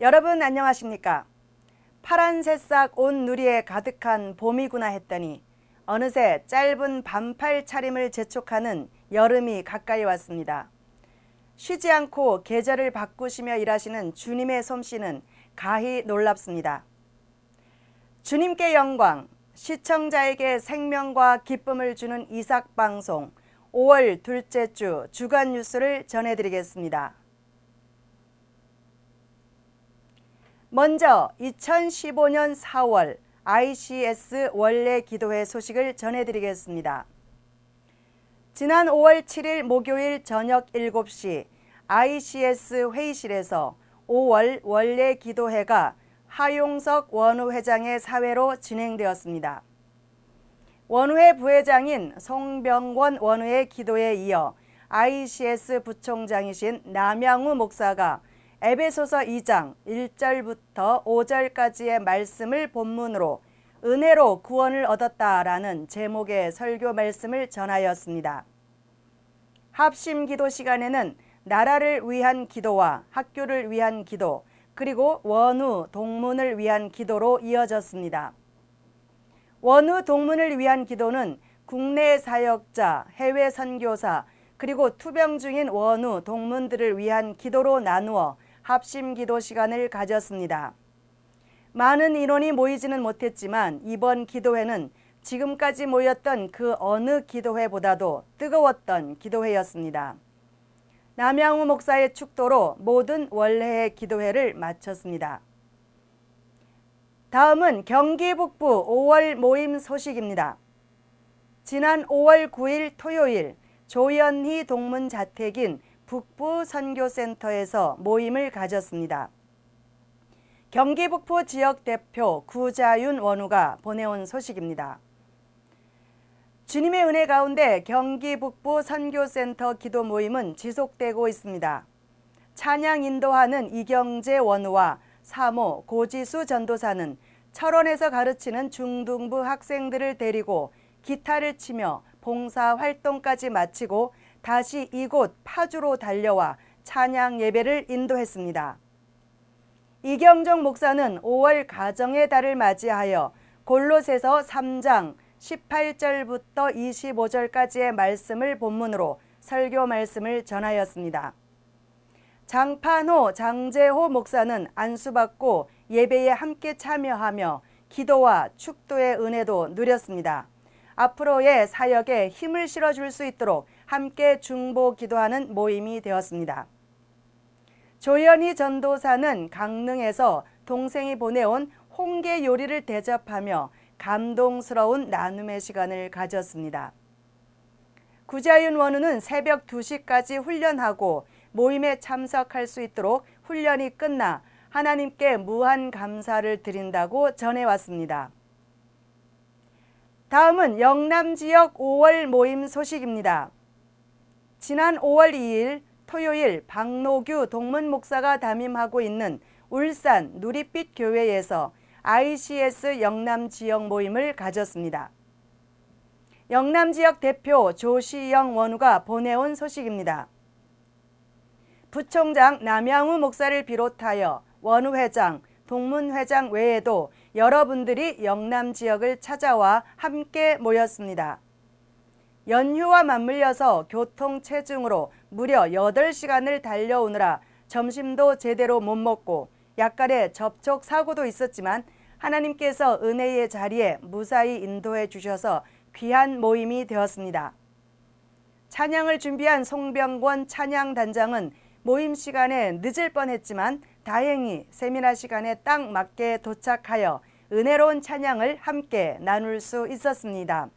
여러분 안녕하십니까? 파란 새싹 온 누리에 가득한 봄이구나 했더니 어느새 짧은 반팔 차림을 재촉하는 여름이 가까이 왔습니다. 쉬지 않고 계절을 바꾸시며 일하시는 주님의 솜씨는 가히 놀랍습니다. 주님께 영광, 시청자에게 생명과 기쁨을 주는 이삭방송 5월 둘째 주 주간 뉴스를 전해드리겠습니다. 먼저 2015년 4월 ICS 원래 기도회 소식을 전해드리겠습니다. 지난 5월 7일 목요일 저녁 7시 ICS 회의실에서 5월 원래 기도회가 하용석 원우회장의 사회로 진행되었습니다. 원우회 부회장인 송병권 원우의 기도에 이어 ICS 부총장이신 남양우 목사가 에베소서 2장 1절부터 5절까지의 말씀을 본문으로 은혜로 구원을 얻었다라는 제목의 설교 말씀을 전하였습니다. 합심 기도 시간에는 나라를 위한 기도와 학교를 위한 기도, 그리고 원우 동문을 위한 기도로 이어졌습니다. 원우 동문을 위한 기도는 국내 사역자, 해외 선교사, 그리고 투병 중인 원우 동문들을 위한 기도로 나누어 합심 기도 시간을 가졌습니다. 많은 인원이 모이지는 못했지만 이번 기도회는 지금까지 모였던 그 어느 기도회보다도 뜨거웠던 기도회였습니다. 남양우 목사의 축도로 모든 원래의 기도회를 마쳤습니다. 다음은 경기 북부 5월 모임 소식입니다. 지난 5월 9일 토요일 조연희 동문 자택인 북부 선교센터에서 모임을 가졌습니다. 경기 북부 지역 대표 구자윤 원우가 보내온 소식입니다. 주님의 은혜 가운데 경기 북부 선교센터 기도 모임은 지속되고 있습니다. 찬양 인도하는 이경재 원우와 사모 고지수 전도사는 철원에서 가르치는 중등부 학생들을 데리고 기타를 치며 봉사 활동까지 마치고 다시 이곳 파주로 달려와 찬양 예배를 인도했습니다. 이경정 목사는 5월 가정의 달을 맞이하여 골로새서 3장 18절부터 25절까지의 말씀을 본문으로 설교 말씀을 전하였습니다. 장판호 장재호 목사는 안수받고 예배에 함께 참여하며 기도와 축도의 은혜도 누렸습니다. 앞으로의 사역에 힘을 실어줄 수 있도록 함께 중보 기도하는 모임이 되었습니다. 조연희 전도사는 강릉에서 동생이 보내온 홍게 요리를 대접하며 감동스러운 나눔의 시간을 가졌습니다. 구자윤 원우는 새벽 2시까지 훈련하고 모임에 참석할 수 있도록 훈련이 끝나 하나님께 무한 감사를 드린다고 전해왔습니다. 다음은 영남 지역 5월 모임 소식입니다. 지난 5월 2일 토요일 박노규 동문 목사가 담임하고 있는 울산 누릿빛 교회에서 ICS 영남 지역 모임을 가졌습니다. 영남 지역 대표 조시영 원우가 보내온 소식입니다. 부총장 남양우 목사를 비롯하여 원우 회장, 동문 회장 외에도 여러분들이 영남 지역을 찾아와 함께 모였습니다. 연휴와 맞물려서 교통 체증으로 무려 8시간을 달려오느라 점심도 제대로 못 먹고 약간의 접촉 사고도 있었지만 하나님께서 은혜의 자리에 무사히 인도해 주셔서 귀한 모임이 되었습니다. 찬양을 준비한 송병권 찬양단장은 모임 시간에 늦을 뻔했지만 다행히 세미나 시간에 딱 맞게 도착하여 은혜로운 찬양을 함께 나눌 수 있었습니다.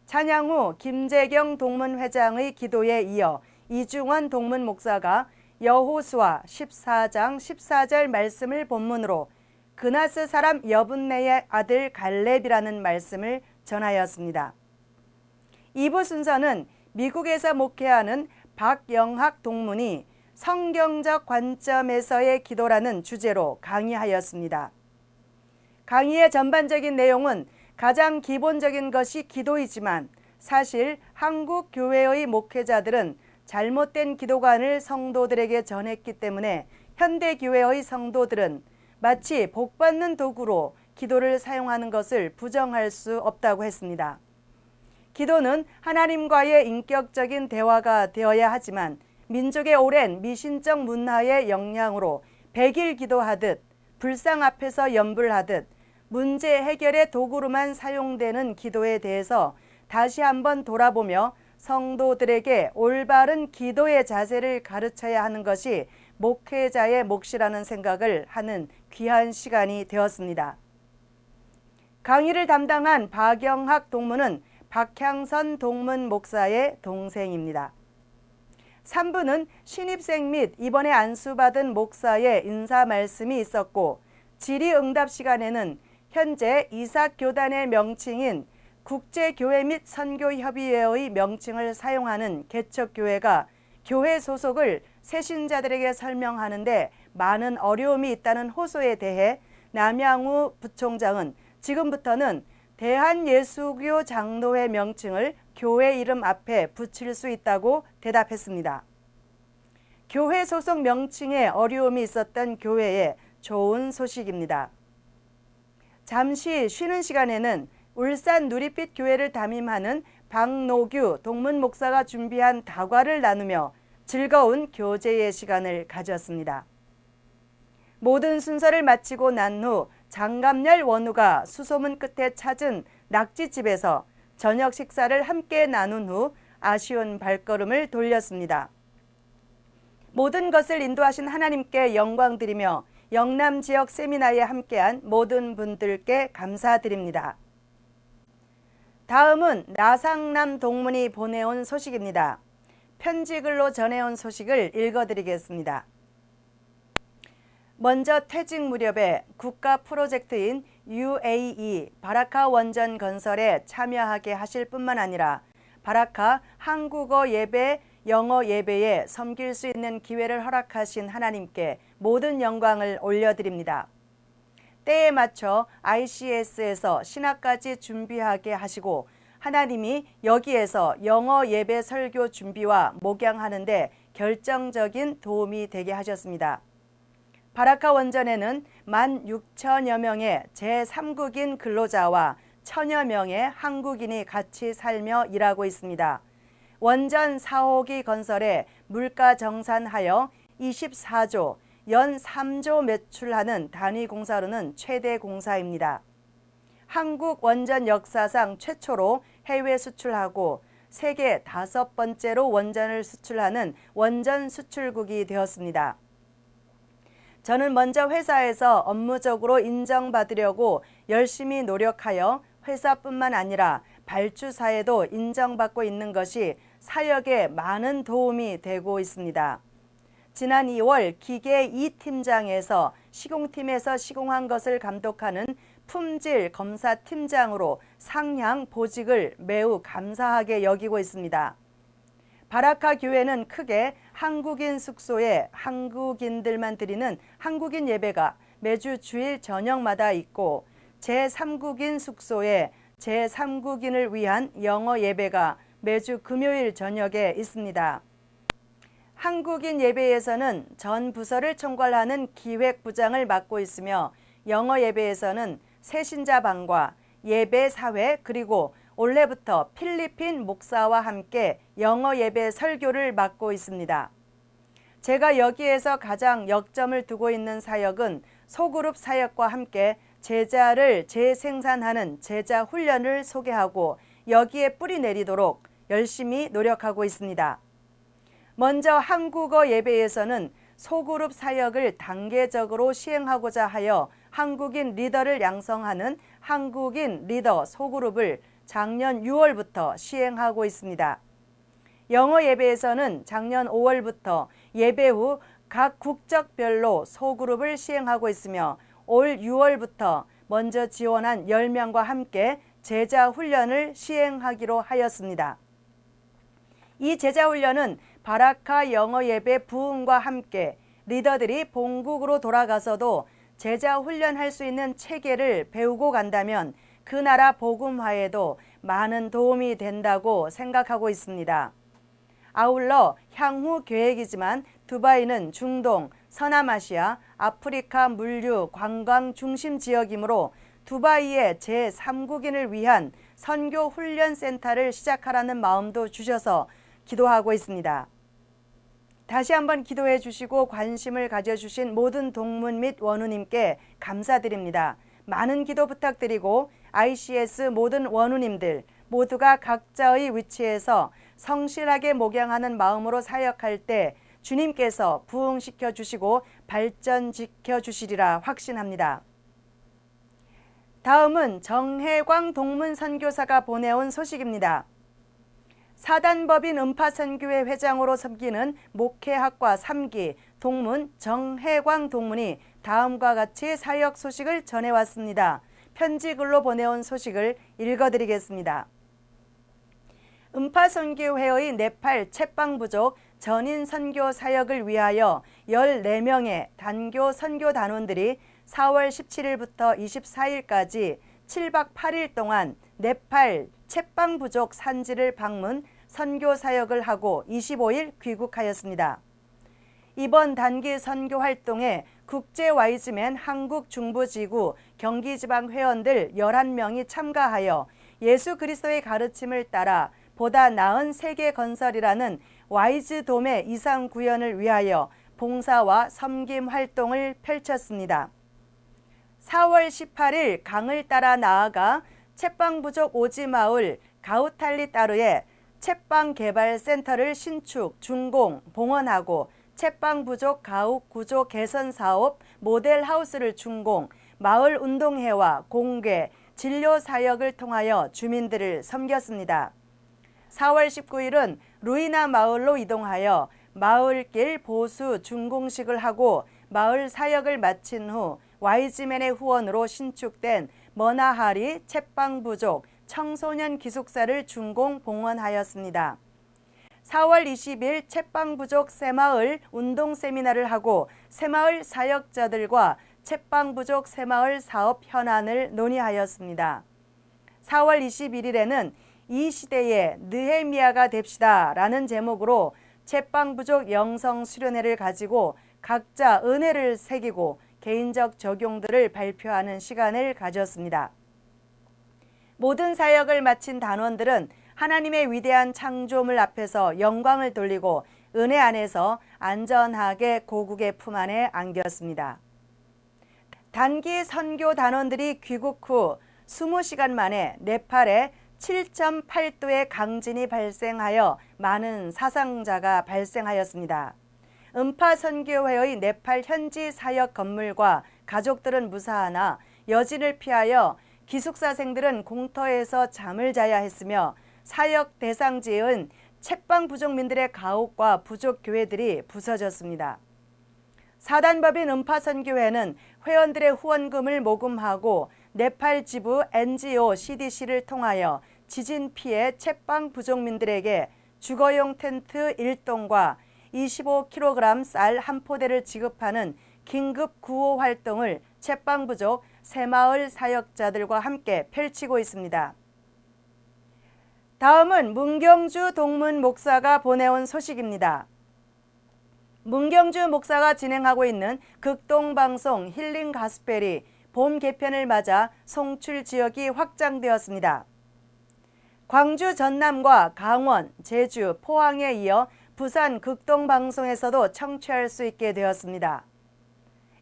찬양 후 김재경 동문회장의 기도에 이어 이중원 동문 목사가 여호수아 14장 14절 말씀을 본문으로 그나스 사람 여분네의 아들 갈렙이라는 말씀을 전하였습니다. 2부 순서는 미국에서 목회하는 박영학 동문이 성경적 관점에서의 기도라는 주제로 강의하였습니다. 강의의 전반적인 내용은 가장 기본적인 것이 기도이지만 사실 한국 교회의 목회자들은 잘못된 기도관을 성도들에게 전했기 때문에 현대교회의 성도들은 마치 복받는 도구로 기도를 사용하는 것을 부정할 수 없다고 했습니다. 기도는 하나님과의 인격적인 대화가 되어야 하지만 민족의 오랜 미신적 문화의 영향으로 백일 기도하듯 불상 앞에서 염불하듯 문제 해결의 도구로만 사용되는 기도에 대해서 다시 한번 돌아보며 성도들에게 올바른 기도의 자세를 가르쳐야 하는 것이 목회자의 몫이라는 생각을 하는 귀한 시간이 되었습니다. 강의를 담당한 박영학 동무는 박향선 동문 목사의 동생입니다. 3부는 신입생 및 이번에 안수받은 목사의 인사 말씀이 있었고, 질의응답 시간에는 현재 이삭교단의 명칭인 국제교회 및 선교협의회의 명칭을 사용하는 개척교회가 교회 소속을 새신자들에게 설명하는데 많은 어려움이 있다는 호소에 대해 남양우 부총장은 지금부터는 대한예수교 장로회 명칭을 교회 이름 앞에 붙일 수 있다고 대답했습니다. 교회 소속 명칭에 어려움이 있었던 교회에 좋은 소식입니다. 잠시 쉬는 시간에는 울산 누릿빛 교회를 담임하는 박노규 동문 목사가 준비한 다과를 나누며 즐거운 교제의 시간을 가졌습니다. 모든 순서를 마치고 난 후 장갑열 원우가 수소문 끝에 찾은 낙지집에서 저녁 식사를 함께 나눈 후 아쉬운 발걸음을 돌렸습니다. 모든 것을 인도하신 하나님께 영광드리며 영남 지역 세미나에 함께한 모든 분들께 감사드립니다. 다음은 나상남 동문이 보내온 소식입니다. 편지글로 전해온 소식을 읽어드리겠습니다. 먼저 퇴직 무렵에 국가 프로젝트인 UAE 바라카 원전 건설에 참여하게 하실 뿐만 아니라 바라카 한국어 예배, 영어 예배에 섬길 수 있는 기회를 허락하신 하나님께 모든 영광을 올려드립니다. 때에 맞춰 ICS에서 신학까지 준비하게 하시고 하나님이 여기에서 영어 예배 설교 준비와 목양하는 데 결정적인 도움이 되게 하셨습니다. 바라카 원전에는 16,000여 명의 제3국인 근로자와 1,000여 명의 한국인이 같이 살며 일하고 있습니다. 원전 4호기 건설에 물가 정산하여 24조, 연 3조 매출하는 단위 공사로는 최대 공사입니다. 한국 원전 역사상 최초로 해외 수출하고 세계 5번째로 원전을 수출하는 원전 수출국이 되었습니다. 저는 먼저 회사에서 업무적으로 인정받으려고 열심히 노력하여 회사뿐만 아니라 발주사에도 인정받고 있는 것이 사역에 많은 도움이 되고 있습니다. 지난 2월 기계 2팀장에서 시공팀에서 시공한 것을 감독하는 품질 검사 팀장으로 상향 보직을 매우 감사하게 여기고 있습니다. 바라카 교회는 크게 한국인 숙소에 한국인들만 드리는 한국인 예배가 매주 주일 저녁마다 있고 제3국인 숙소에 제3국인을 위한 영어 예배가 매주 금요일 저녁에 있습니다. 한국인 예배에서는 전 부서를 총괄하는 기획부장을 맡고 있으며 영어 예배에서는 새신자반과 예배사회 그리고 올해부터 필리핀 목사와 함께 영어 예배 설교를 맡고 있습니다. 제가 여기에서 가장 역점을 두고 있는 사역은 소그룹 사역과 함께 제자를 재생산하는 제자 훈련을 소개하고 여기에 뿌리 내리도록 열심히 노력하고 있습니다. 먼저 한국어 예배에서는 소그룹 사역을 단계적으로 시행하고자 하여 한국인 리더를 양성하는 한국인 리더 소그룹을 작년 6월부터 시행하고 있습니다. 영어 예배에서는 작년 5월부터 예배 후 각 국적별로 소그룹을 시행하고 있으며 올 6월부터 먼저 지원한 10명과 함께 제자 훈련을 시행하기로 하였습니다. 이 제자 훈련은 바라카 영어 예배 부흥과 함께 리더들이 본국으로 돌아가서도 제자 훈련할 수 있는 체계를 배우고 간다면 그 나라 복음화에도 많은 도움이 된다고 생각하고 있습니다. 아울러 향후 계획이지만 두바이는 중동, 서남아시아, 아프리카 물류 관광 중심 지역이므로 두바이의 제3국인을 위한 선교 훈련 센터를 시작하라는 마음도 주셔서 기도하고 있습니다. 다시 한번 기도해 주시고 관심을 가져주신 모든 동문 및 원우님께 감사드립니다. 많은 기도 부탁드리고 ICS 모든 원우님들 모두가 각자의 위치에서 성실하게 목양하는 마음으로 사역할 때 주님께서 부흥시켜 주시고 발전시켜 주시리라 확신합니다. 다음은 정혜광 동문 선교사가 보내온 소식입니다. 사단법인 음파선교회 회장으로 섬기는 목회학과 3기 동문 정혜광 동문이 다음과 같이 사역 소식을 전해왔습니다. 편지글로 보내온 소식을 읽어드리겠습니다. 음파선교회의 네팔 채빵부족 전인 선교 사역을 위하여 14명의 단교 선교 단원들이 4월 17일부터 24일까지 7박 8일 동안 네팔 채빵부족 산지를 방문 선교 사역을 하고 25일 귀국하였습니다. 이번 단기 선교 활동에 국제 와이즈맨 한국 중부지구 경기지방 회원들 11명이 참가하여 예수 그리스도의 가르침을 따라 보다 나은 세계 건설이라는 와이즈돔의 이상 구현을 위하여 봉사와 섬김 활동을 펼쳤습니다. 4월 18일 강을 따라 나아가 채빵부족 오지마을 가우탈리따르에 채빵개발센터를 신축, 준공, 봉헌하고 채빵부족 가옥 구조 개선 사업 모델하우스를 준공, 마을 운동회와 공개, 진료 사역을 통하여 주민들을 섬겼습니다. 4월 19일은 루이나 마을로 이동하여 마을길 보수 준공식을 하고 마을 사역을 마친 후 와이즈맨의 후원으로 신축된 머나하리 채빵부족 청소년 기숙사를 준공 봉헌하였습니다. 4월 20일 채빵부족 새마을 운동 세미나를 하고 새마을 사역자들과 채빵부족 새마을 사업 현안을 논의하였습니다. 4월 21일에는 이 시대의 느헤미야가 됩시다 라는 제목으로 채빵부족 영성 수련회를 가지고 각자 은혜를 새기고 개인적 적용들을 발표하는 시간을 가졌습니다. 모든 사역을 마친 단원들은 하나님의 위대한 창조물 앞에서 영광을 돌리고 은혜 안에서 안전하게 고국의 품 안에 안겼습니다. 단기 선교 단원들이 귀국 후 20시간 만에 네팔에 7.8도의 강진이 발생하여 많은 사상자가 발생하였습니다. 음파선교회의 네팔 현지 사역 건물과 가족들은 무사하나 여진을 피하여 기숙사생들은 공터에서 잠을 자야 했으며 사역 대상지인 채빵 부족민들의 가옥과 부족 교회들이 부서졌습니다. 사단법인 음파선교회는 회원들의 후원금을 모금하고 네팔 지부 NGO CDC를 통하여 지진 피해 채빵 부족민들에게 주거용 텐트 1동과 25kg 쌀 한 포대를 지급하는 긴급 구호 활동을 채빵부족 새마을 사역자들과 함께 펼치고 있습니다. 다음은 문경주 동문 목사가 보내온 소식입니다. 문경주 목사가 진행하고 있는 극동방송 힐링 가스펠이 봄 개편을 맞아 송출 지역이 확장되었습니다. 광주 전남과 강원, 제주, 포항에 이어 부산 극동방송에서도 청취할 수 있게 되었습니다.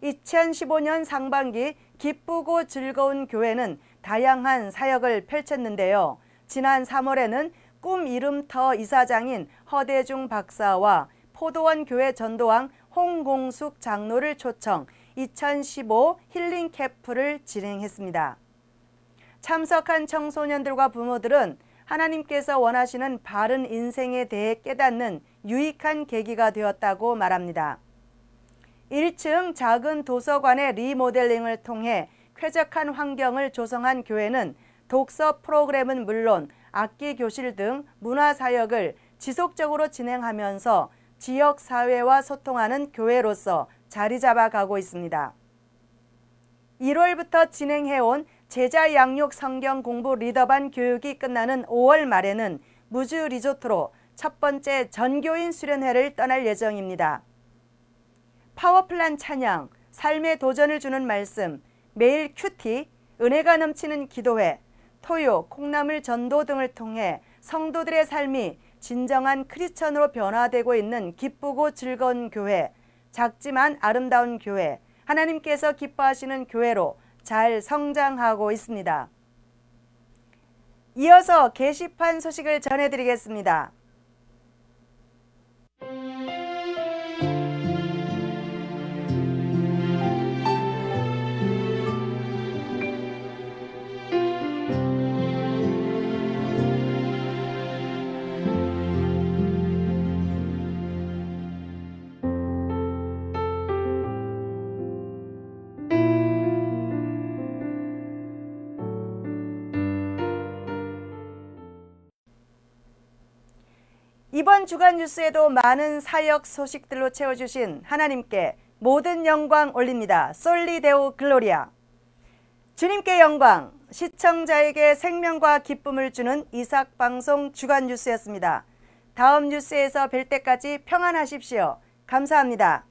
2015년 상반기 기쁘고 즐거운 교회는 다양한 사역을 펼쳤는데요. 지난 3월에는 꿈 이름터 이사장인 허대중 박사와 포도원 교회 전도왕 홍공숙 장로를 초청 2015 힐링 캠프를 진행했습니다. 참석한 청소년들과 부모들은 하나님께서 원하시는 바른 인생에 대해 깨닫는 유익한 계기가 되었다고 말합니다. 1층 작은 도서관의 리모델링을 통해 쾌적한 환경을 조성한 교회는 독서 프로그램은 물론 악기 교실 등 문화사역을 지속적으로 진행하면서 지역사회와 소통하는 교회로서 자리 잡아가고 있습니다. 1월부터 진행해온 제자 양육 성경 공부 리더반 교육이 끝나는 5월 말에는 무주 리조트로 첫 번째 전교인 수련회를 떠날 예정입니다. 파워플란 찬양, 삶의 도전을 주는 말씀, 매일 큐티, 은혜가 넘치는 기도회, 토요, 콩나물 전도 등을 통해 성도들의 삶이 진정한 크리스천으로 변화되고 있는 기쁘고 즐거운 교회, 작지만 아름다운 교회, 하나님께서 기뻐하시는 교회로 잘 성장하고 있습니다. 이어서 게시판 소식을 전해드리겠습니다. 이번 주간 뉴스에도 많은 사역 소식들로 채워주신 하나님께 모든 영광 올립니다. 솔리 데오 글로리아. 주님께 영광, 시청자에게 생명과 기쁨을 주는 이삭방송 주간 뉴스였습니다. 다음 뉴스에서 뵐 때까지 평안하십시오. 감사합니다.